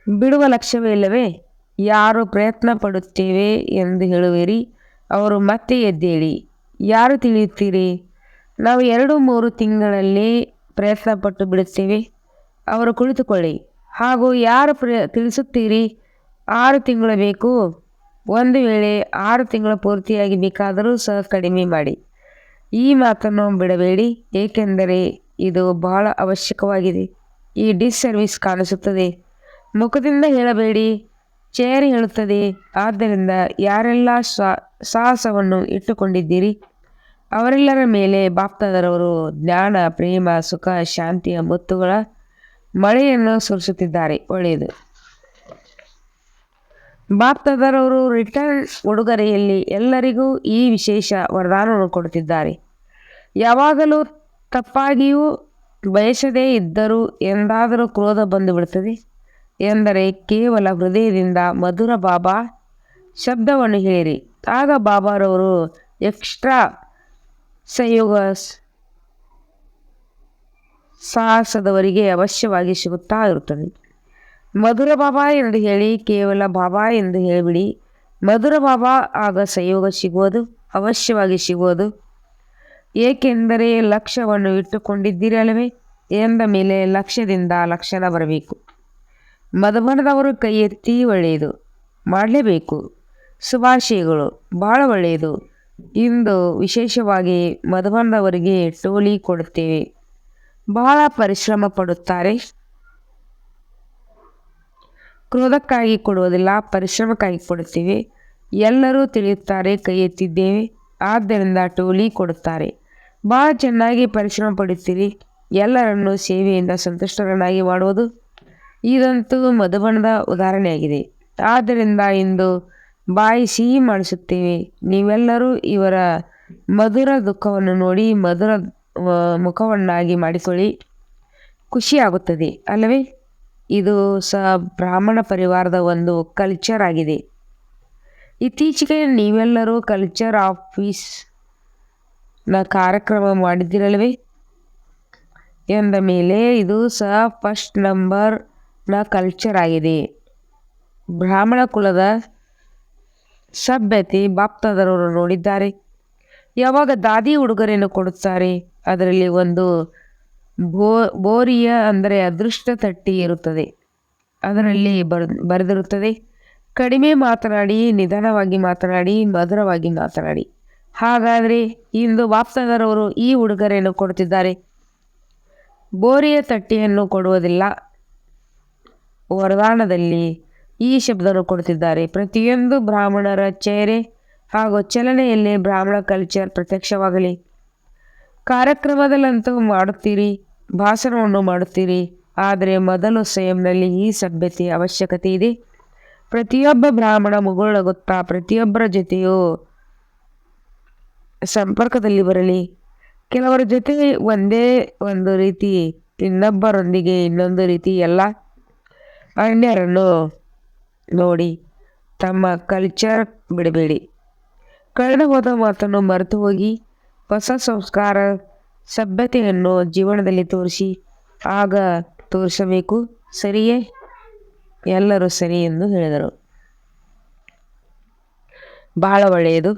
ಬಿಡುವ ಲಕ್ಷ್ಯವೇ ಇಲ್ಲವೇ? ಯಾರು ಪ್ರಯತ್ನ ಪಡುತ್ತೇವೆ ಎಂದು ಹೇಳುವಿರಿ, ಅವರು ಮತ್ತೆ ಎದ್ದೇಳಿ. ಯಾರು ತಿಳಿಯುತ್ತೀರಿ, ನಾವು 2-3 ತಿಂಗಳಲ್ಲಿ ಪ್ರಯತ್ನ ಪಟ್ಟು ಬಿಡುತ್ತೇವೆ, ಅವರು ಕುಳಿತುಕೊಳ್ಳಿ. ಹಾಗೂ ಯಾರು ತಿಳಿಸುತ್ತೀರಿ, 6 ತಿಂಗಳು ಬೇಕು? ಒಂದು ವೇಳೆ 6 ತಿಂಗಳು ಪೂರ್ತಿಯಾಗಿ ಬೇಕಾದರೂ ಸಹ ಕಡಿಮೆ ಮಾಡಿ. ಈ ಮಾತನ್ನು ಬಿಡಬೇಡಿ, ಏಕೆಂದರೆ ಇದು ಬಹಳ ಅವಶ್ಯಕವಾಗಿದೆ. ಈ ಡಿಸ್ಸರ್ವಿಸ್ ಕಾಣಿಸುತ್ತದೆ. ಮುಖದಿಂದ ಹೇಳಬೇಡಿ, ಚೇರ್ ಹೇಳುತ್ತದೆ. ಆದ್ದರಿಂದ ಯಾರೆಲ್ಲ ಸಾಹಸವನ್ನು ಇಟ್ಟುಕೊಂಡಿದ್ದೀರಿ ಅವರೆಲ್ಲರ ಮೇಲೆ ಬಾಪ್ತಾದರವರು ಜ್ಞಾನ, ಪ್ರೇಮ, ಸುಖ, ಶಾಂತಿಯ ಮುತ್ತುಗಳ ಮಳೆಯನ್ನು ಸುರಿಸುತ್ತಿದ್ದಾರೆ. ಒಳ್ಳೆಯದು. ಬಾಪ್ತಾದರವರು ರಿಟರ್ನ್ ಉಡುಗೊರೆಯಲ್ಲಿ ಎಲ್ಲರಿಗೂ ಈ ವಿಶೇಷ ವರದಾನವನ್ನು ಕೊಡುತ್ತಿದ್ದಾರೆ. ಯಾವಾಗಲೂ ತಪ್ಪಾಗಿಯೂ ಬಯಸದೇ ಇದ್ದರೂ ಎಂದಾದರೂ ಕ್ರೋಧ ಬಂದು ಬಿಡುತ್ತದೆ ಎಂದರೆ ಕೇವಲ ಹೃದಯದಿಂದ ಮಧುರ ಬಾಬಾ ಶಬ್ದವನ್ನು ಹೇಳಿರಿ. ಆಗ ಬಾಬಾರವರು ಎಕ್ಸ್ಟ್ರಾ ಸಂಯೋಗ ಸಾಹಸದವರಿಗೆ ಅವಶ್ಯವಾಗಿ ಸಿಗುತ್ತಾ ಇರುತ್ತದೆ. ಮಧುರ ಬಾಬಾ ಎಂದು ಹೇಳಿ, ಕೇವಲ ಬಾಬಾ ಎಂದು ಹೇಳಿಬಿಡಿ. ಮಧುರ ಬಾಬಾ, ಆಗ ಸಂಯೋಗ ಸಿಗುವುದು, ಅವಶ್ಯವಾಗಿ ಸಿಗುವುದು. ಏಕೆಂದರೆ ಲಕ್ಷ್ಯವನ್ನು ಇಟ್ಟುಕೊಂಡಿದ್ದೀರಲ್ಲವೇ? ಎಂದ ಮೇಲೆ ಲಕ್ಷ್ಯದಿಂದ ಲಕ್ಷಣ ಬರಬೇಕು. ಮಧುಬನದವರು ಕೈ ಎತ್ತಿ. ಒಳ್ಳೆಯದು, ಮಾಡಲೇಬೇಕು. ಶುಭಾಶಯಗಳು, ಬಹಳ ಒಳ್ಳೆಯದು. ಇಂದು ವಿಶೇಷವಾಗಿ ಮಧುಬನದವರಿಗೆ ಟೋಲಿ ಕೊಡುತ್ತೇವೆ. ಬಹಳ ಪರಿಶ್ರಮ ಪಡುತ್ತಾರೆ. ಕ್ರೋಧಕ್ಕಾಗಿ ಕೊಡುವುದಿಲ್ಲ, ಪರಿಶ್ರಮಕ್ಕಾಗಿ ಕೊಡುತ್ತೇವೆ. ಎಲ್ಲರೂ ತಿಳಿಯುತ್ತಾರೆ, ಕೈ ಎತ್ತಿದ್ದೇವೆ. ಆದ್ದರಿಂದ ಟೋಲಿ ಕೊಡುತ್ತಾರೆ. ಬಹಳ ಚೆನ್ನಾಗಿ ಪರಿಶ್ರಮ ಪಡುತ್ತೀರಿ. ಎಲ್ಲರನ್ನೂ ಸೇವೆಯಿಂದ ಸಂತುಷ್ಟರನ್ನಾಗಿ ಮಾಡುವುದು ಇದಂತೂ ಮಧುಬನದ ಉದಾಹರಣೆಯಾಗಿದೆ. ಆದ್ದರಿಂದ ಇಂದು ಬಾಯಿ ಸಿಹಿ ಮಾಡಿಸುತ್ತೇವೆ. ನೀವೆಲ್ಲರೂ ಇವರ ಮಧುರ ದುಃಖವನ್ನು ನೋಡಿ ಮಧುರ ಮುಖವನ್ನಾಗಿ ಮಾಡಿಕೊಳ್ಳಿ. ಖುಷಿಯಾಗುತ್ತದೆ ಅಲ್ಲವೇ? ಇದು ಸಹ ಬ್ರಾಹ್ಮಣ ಪರಿವಾರದ ಒಂದು ಕಲ್ಚರ್ ಆಗಿದೆ. ಇತ್ತೀಚೆಗೆ ನೀವೆಲ್ಲರೂ ಕಲ್ಚರ್ ಆಫೀಸ್ನ ಕಾರ್ಯಕ್ರಮ ಮಾಡಿದ್ದಿರಲ್ವೇ? ಎಂದ ಮೇಲೆ ಇದು ಸಹ ಫಸ್ಟ್ ನಂಬರ್ನ ಕಲ್ಚರ್ ಆಗಿದೆ. ಬ್ರಾಹ್ಮಣ ಕುಲದ ಸಭ್ಯತೆ ಬಾಪ್ತಾದರವರು ನೋಡಿದ್ದಾರೆ. ಯಾವಾಗ ದಾದಿ ಉಡುಗೊರೆಯನ್ನು ಕೊಡುತ್ತಾರೆ, ಅದರಲ್ಲಿ ಒಂದು ಬೋರಿಯ ಅಂದರೆ ಅದೃಷ್ಟ ತಟ್ಟಿ ಇರುತ್ತದೆ. ಅದರಲ್ಲಿ ಬರೆದಿರುತ್ತದೆ, ಕಡಿಮೆ ಮಾತನಾಡಿ, ನಿಧಾನವಾಗಿ ಮಾತನಾಡಿ, ಮಧುರವಾಗಿ ಮಾತನಾಡಿ. ಹಾಗಾದರೆ ಇಂದು ಬಾಪ್ತಾದರವರು ಈ ಉಡುಗೊರೆಯನ್ನು ಕೊಡುತ್ತಿದ್ದಾರೆ. ಬೋರಿಯ ತಟ್ಟಿಯನ್ನು ಕೊಡುವುದಿಲ್ಲ, ವರದಾನದಲ್ಲಿ ಈ ಶಬ್ದವನ್ನು ಕೊಡುತ್ತಿದ್ದಾರೆ. ಪ್ರತಿಯೊಂದು ಬ್ರಾಹ್ಮಣರ ಚೇರೆ ಹಾಗೂ ಚಲನೆಯಲ್ಲಿ ಬ್ರಾಹ್ಮಣ ಕಲ್ಚರ್ ಪ್ರತ್ಯಕ್ಷವಾಗಲಿ. ಕಾರ್ಯಕ್ರಮದಲ್ಲಂತೂ ಮಾಡುತ್ತೀರಿ, ಭಾಷಣವನ್ನು ಮಾಡುತ್ತೀರಿ. ಆದರೆ ಮೊದಲು ಸ್ವಯಂನಲ್ಲಿ ಈ ಸಭ್ಯತೆ ಅವಶ್ಯಕತೆ ಇದೆ. ಪ್ರತಿಯೊಬ್ಬ ಬ್ರಾಹ್ಮಣ ಮುಗುಳುನಗುತ್ತಾ ಪ್ರತಿಯೊಬ್ಬರ ಜೊತೆಯೂ ಸಂಪರ್ಕದಲ್ಲಿ ಬರಲಿ. ಕೆಲವರ ಜೊತೆ ಒಂದೇ ಒಂದು ರೀತಿ, ಇನ್ನೊಬ್ಬರೊಂದಿಗೆ ಇನ್ನೊಂದು ರೀತಿ ಎಲ್ಲ ಅನ್ಯರನ್ನು ನೋಡಿ ತಮ್ಮ ಕಲ್ಚರ್ ಬಿಡಬೇಡಿ. ಕಳೆದು ಹೋದ ಮಾತನ್ನು ಮರೆತು ಹೋಗಿ ಹೊಸ ಸಂಸ್ಕಾರ ಸಭ್ಯತೆಯನ್ನು ಜೀವನದಲ್ಲಿ ತೋರಿಸಿ ಆಗ ತೋರಿಸಬೇಕು. ಸರಿಯೇ? ಎಲ್ಲರೂ ಸರಿ ಎಂದು ಹೇಳಿದರು. ಬಹಳ ಒಳ್ಳೆಯದು.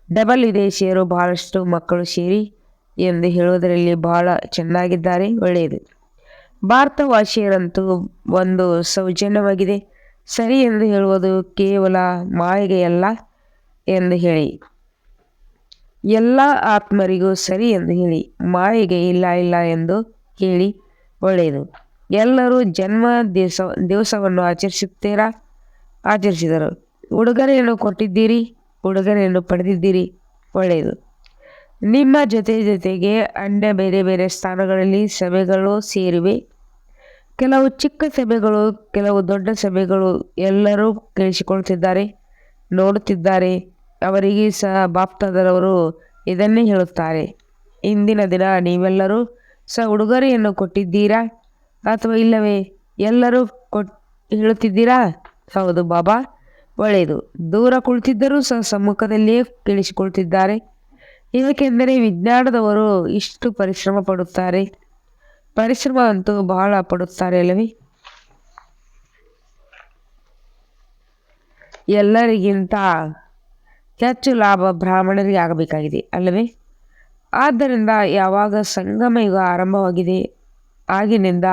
ಡಬಲ್ ವಿದೇಶಿಯರು ಬಹಳಷ್ಟು ಮಕ್ಕಳು ಸೇರಿ ಎಂದು ಹೇಳುವುದರಲ್ಲಿ ಬಹಳ ಚೆನ್ನಾಗಿದ್ದಾರೆ. ಒಳ್ಳೆಯದು. ಭಾರತವಾಸಿಯರಂತೂ ಒಂದು ಸೌಜನ್ಯವಾಗಿದೆ. ಸರಿ ಎಂದು ಹೇಳುವುದು ಕೇವಲ ಮಾಯಿಗೆಯಲ್ಲ ಎಂದು ಹೇಳಿ. ಎಲ್ಲ ಆತ್ಮರಿಗೂ ಸರಿ ಎಂದು ಹೇಳಿ, ಮಾಯಿಗೆ ಇಲ್ಲ ಇಲ್ಲ ಎಂದು ಹೇಳಿ. ಒಳ್ಳೆಯದು. ಎಲ್ಲರೂ ಜನ್ಮ ದಿವಸವನ್ನು ಆಚರಿಸಿದರು. ಉಡುಗೊರೆಯನ್ನು ಕೊಟ್ಟಿದ್ದೀರಿ, ಉಡುಗೊರೆಯನ್ನು ಪಡೆದಿದ್ದೀರಿ. ಒಳ್ಳೆಯದು. ನಿಮ್ಮ ಜೊತೆಗೆ ಅನ್ಯ ಬೇರೆ ಬೇರೆ ಸ್ಥಾನಗಳಲ್ಲಿ ಸಭೆಗಳು ಸೇರಿವೆ. ಕೆಲವು ಚಿಕ್ಕ ಸಭೆಗಳು, ಕೆಲವು ದೊಡ್ಡ ಸಭೆಗಳು. ಎಲ್ಲರೂ ಕೇಳಿಸಿಕೊಳ್ತಿದ್ದಾರೆ, ನೋಡುತ್ತಿದ್ದಾರೆ. ಅವರಿಗೆ ಸಹ ಬಾಪ್ತಾದರವರು ಇದನ್ನೇ ಹೇಳುತ್ತಾರೆ. ಇಂದಿನ ದಿನ ನೀವೆಲ್ಲರೂ ಸಹ ಉಡುಗೊರೆಯನ್ನು ಕೊಟ್ಟಿದ್ದೀರಾ ಅಥವಾ ಇಲ್ಲವೇ? ಎಲ್ಲರೂ ಹೇಳುತ್ತಿದ್ದೀರಾ? ಹೌದು ಬಾಬಾ. ಒಳ್ಳೆಯದು. ದೂರ ಕುಳಿತಿದ್ದರೂ ಸಹ ಸಮ್ಮುಖದಲ್ಲಿಯೇ ಕೇಳಿಸಿಕೊಳ್ತಿದ್ದಾರೆ. ಏಕೆಂದರೆ ವಿಜ್ಞಾನದವರು ಇಷ್ಟು ಪರಿಶ್ರಮ ಪಡುತ್ತಾರೆ. ಪರಿಶ್ರಮ ಅಂತೂ ಬಹಳ ಪಡುತ್ತಾರೆ ಅಲ್ಲವೇ? ಎಲ್ಲರಿಗಿಂತ ಹೆಚ್ಚು ಲಾಭ ಬ್ರಾಹ್ಮಣರಿಗೆ ಆಗಬೇಕಾಗಿದೆ ಅಲ್ಲವೇ? ಆದ್ದರಿಂದ ಯಾವಾಗ ಸಂಗಮ ಯುಗ ಆರಂಭವಾಗಿದೆ ಆಗಿನಿಂದ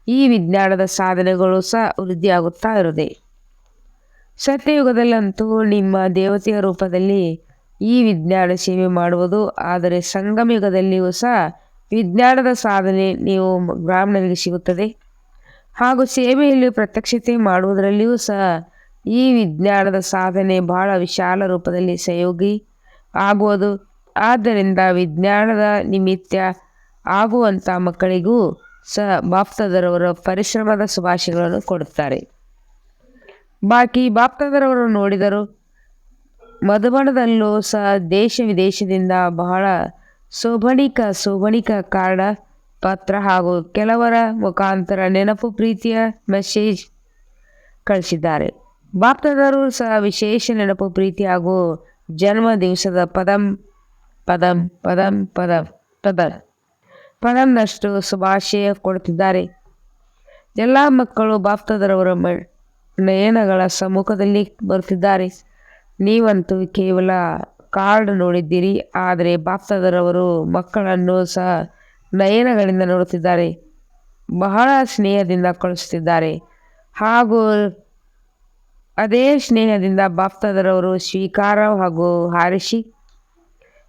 ಈ ವಿಜ್ಞಾನದ ಸಾಧನೆಗಳು ಸಹ ವೃದ್ಧಿಯಾಗುತ್ತಾ ಇರುತ್ತದೆ. ಸತ್ಯಯುಗದಲ್ಲಂತೂ ನಿಮ್ಮ ದೇವತೆಯ ರೂಪದಲ್ಲಿ ಈ ವಿಜ್ಞಾನ ಸೇವೆ ಮಾಡುವುದು. ಆದರೆ ಸಂಗಮ ಯುಗದಲ್ಲಿಯೂ ಸಹ ವಿಜ್ಞಾನದ ಸಾಧನೆ ನೀವು ಬ್ರಾಹ್ಮಣರಿಗೆ ಸಿಗುತ್ತದೆ. ಹಾಗೂ ಸೇವೆಯಲ್ಲಿ ಪ್ರತ್ಯಕ್ಷತೆ ಮಾಡುವುದರಲ್ಲಿಯೂ ಸಹ ಈ ವಿಜ್ಞಾನದ ಸಾಧನೆ ಬಹಳ ವಿಶಾಲ ರೂಪದಲ್ಲಿ ಸಹಯೋಗಿ ಆಗುವುದು. ಆದ್ದರಿಂದ ವಿಜ್ಞಾನದ ನಿಮಿತ್ತ ಆಗುವಂಥ ಮಕ್ಕಳಿಗೂ ಸಹ ಬಾಪ್ತಾದರವರ ಪರಿಶ್ರಮದ ಶುಭಾಶಯಗಳನ್ನು ಕೊಡುತ್ತಾರೆ. ಬಾಕಿ ಬಾಪ್ತಾದರವರು ನೋಡಿದರು. ಮಧುಬನದಲ್ಲೂ ಸಹ ದೇಶ ವಿದೇಶದಿಂದ ಬಹಳ ಶೋಭಣಿಕ ಕಾರ್ಡ, ಪತ್ರ ಹಾಗೂ ಕೆಲವರ ಮುಖಾಂತರ ನೆನಪು ಪ್ರೀತಿಯ ಮೆಸೇಜ್ ಕಳಿಸಿದ್ದಾರೆ. ಬಾಪ್ತಾದವರು ಸಹ ವಿಶೇಷ ನೆನಪು ಪ್ರೀತಿ ಹಾಗೂ ಜನ್ಮ ದಿವಸದ ಪದಂನಷ್ಟು ಶುಭಾಶಯ ಕೊಡುತ್ತಿದ್ದಾರೆ. ಎಲ್ಲ ಮಕ್ಕಳು ಬಾಪ್ತಾದರವರ ನಯನಗಳ ಸಮ್ಮುಖದಲ್ಲಿ ಬರುತ್ತಿದ್ದಾರೆ. ನೀವಂತೂ ಕೇವಲ ಕಾರ್ಡ್ ನೋಡಿದ್ದೀರಿ, ಆದರೆ ಬಾಪ್ತಾದರವರು ಮಕ್ಕಳನ್ನು ಸಹ ನಯನಗಳಿಂದ ನೋಡುತ್ತಿದ್ದಾರೆ. ಬಹಳ ಸ್ನೇಹದಿಂದ ಕಳಿಸುತ್ತಿದ್ದಾರೆ. ಹಾಗೂ ಅದೇ ಸ್ನೇಹದಿಂದ ಬಾಪ್ತಾದರವರು ಸ್ವೀಕಾರ ಹಾಗೂ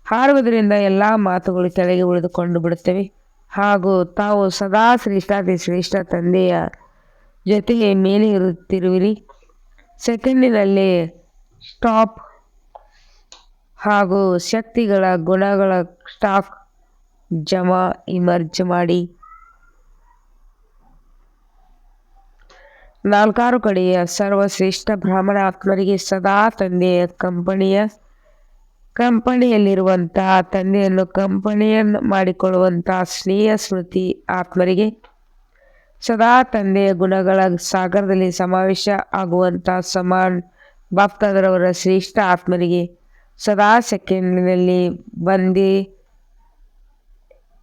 ಹಾರುವುದರಿಂದ ಎಲ್ಲ ಮಾತುಗಳು ಕೆಳಗೆ ಉಳಿದುಕೊಂಡು ಬಿಡುತ್ತವೆ. ಹಾಗೂ ತಾವು ಸದಾ ಶ್ರೇಷ್ಠ ತಂದೆಯ ಜೊತೆ ಮೇಲೆ ಇರುತ್ತಿರುವಿರಿ. ಸೆಕೆಂಡಿನಲ್ಲಿ ಸ್ಟಾಪ್ ಹಾಗೂ ಶಕ್ತಿಗಳ ಗುಣಗಳ ಸ್ಟಾಕ್ ಜಮಾ ಇಮರ್ಜ್ ಮಾಡಿ 4 ಕಡೆಯ ಸರ್ವಶ್ರೇಷ್ಠ ಬ್ರಾಹ್ಮಣ ಆತ್ಮರಿಗೆ ಸದಾ ತಂದೆಯ ಕಂಪನಿಯಲ್ಲಿರುವಂತಹ ತಂದೆಯನ್ನು ಕಂಪನಿಯನ್ನು ಮಾಡಿಕೊಳ್ಳುವಂತಹ ಸ್ನೇಹ ಸ್ಮೃತಿ ಆತ್ಮರಿಗೆ ಸದಾ ತಂದೆಯ ಗುಣಗಳ ಸಾಗರದಲ್ಲಿ ಸಮಾವೇಶ ಆಗುವಂತಹ ಸಮಾನ್ ಬಾಪ್ತಾದರವರ ಶ್ರೇಷ್ಠ ಆತ್ಮರಿಗೆ ಸದಾ ಸೆಕೆಂಡಿನಲ್ಲಿ ಬಂದಿ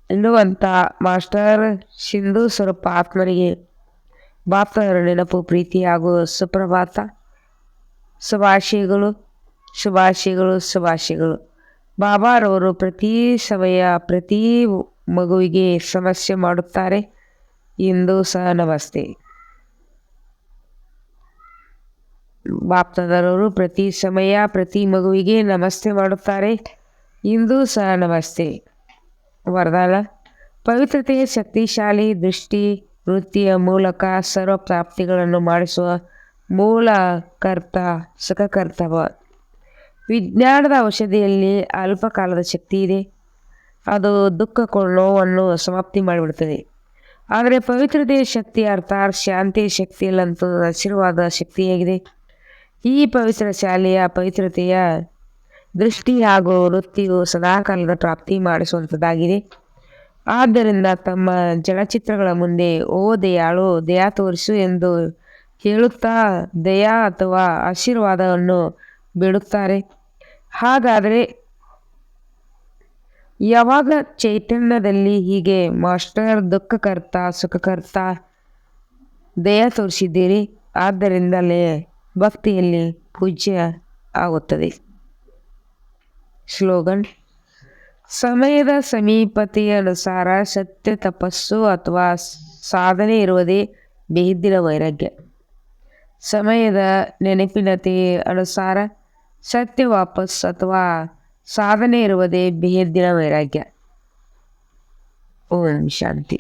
ಎನ್ನುವಂಥ ಮಾಸ್ಟರ್ ಸಿಂಧು ಸ್ವರೂಪ ಆತ್ಮರಿಗೆ ಬಾಪ್ತಾದರ ನೆನಪು ಪ್ರೀತಿ ಹಾಗೂ ಸುಪ್ರಭಾತ ಶುಭಾಶಯಗಳು. ಬಾಬಾರವರು ಪ್ರತಿ ಸಮಯ ಪ್ರತಿ ಮಗುವಿಗೆ ಸಮಸ್ಯೆ ಮಾಡುತ್ತಾರೆ. ಇಂದು ಸಹ ನಮಸ್ತೆ. ಬಾಪ್ತಾದರವರು ಪ್ರತಿ ಸಮಯ ಪ್ರತಿ ಮಗುವಿಗೆ ನಮಸ್ತೆ ಮಾಡುತ್ತಾರೆ. ಇಂದು ಸಹ ನಮಸ್ತೆ. ವರದಾನ: ಪವಿತ್ರತೆಯ ಶಕ್ತಿಶಾಲಿ ದೃಷ್ಟಿ ವೃತ್ತಿಯ ಮೂಲಕ ಸರ್ವ ಪ್ರಾಪ್ತಿಗಳನ್ನು ಮಾಡಿಸುವ ಸುಖಕರ್ತವ. ವಿಜ್ಞಾನದ ಔಷಧಿಯಲ್ಲಿ ಅಲ್ಪಕಾಲದ ಶಕ್ತಿ ಇದೆ. ಅದು ನೋವನ್ನು ಸಮಾಪ್ತಿ ಮಾಡಿಬಿಡುತ್ತದೆ. ಆದರೆ ಪವಿತ್ರತೆಯ ಶಕ್ತಿ ಅರ್ಥಾತ್ ಶಾಂತಿಯ ಶಕ್ತಿಯಲ್ಲಂತೂ ಆಶೀರ್ವಾದ ಶಕ್ತಿಯಾಗಿದೆ. ಈ ಪವಿತ್ರ ಶಾಲೆಯ ಪವಿತ್ರತೆಯ ದೃಷ್ಟಿ ಹಾಗೂ ವೃತ್ತಿಯು ಸದಾಕಾಲದ ಪ್ರಾಪ್ತಿ ಮಾಡಿಸುವಂಥದ್ದಾಗಿದೆ. ಆದ್ದರಿಂದ ತಮ್ಮ ಚಲಚಿತ್ರಗಳ ಮುಂದೆ ಓ ದಯಾಳು, ದಯಾ ತೋರಿಸು ಎಂದು ಹೇಳುತ್ತಾ ದಯಾ ಅಥವಾ ಆಶೀರ್ವಾದವನ್ನು ಬೇಡುತ್ತಾರೆ. ಹಾಗಾದರೆ ಯಾವಾಗ ಚೈತನ್ಯದಲ್ಲಿ ಹೀಗೆ ಮಾಸ್ಟರ್ ದುಃಖಕರ್ತ ಸುಖಕರ್ತ ದಯಾ ತೋರಿಸಿದ್ದೀರಿ, ಆದ್ದರಿಂದಲೇ ಭಕ್ತಿಯಲ್ಲಿ ಪೂಜ್ಯ ಆಗುತ್ತದೆ. ಸ್ಲೋಗನ್: ಸಮಯದ ಸಮೀಪತೆಯ ಅನುಸಾರ ಸತ್ಯ ತಪಸ್ಸು ಅಥವಾ ಸಾಧನೆ ಇರುವುದೇ ಬೇಹದ್ದಿನ ವೈರಾಗ್ಯ. ಸಮಯದ ನೆನಪಿನತೆಯ ಅನುಸಾರ ಸತ್ಯ ವಾಪಸ್ ಅಥವಾ ಸಾಧನೆ ಇರುವುದೇ ಬೇಹದ್ದಿನ ವೈರಾಗ್ಯ. ಓಂ ಶಾಂತಿ.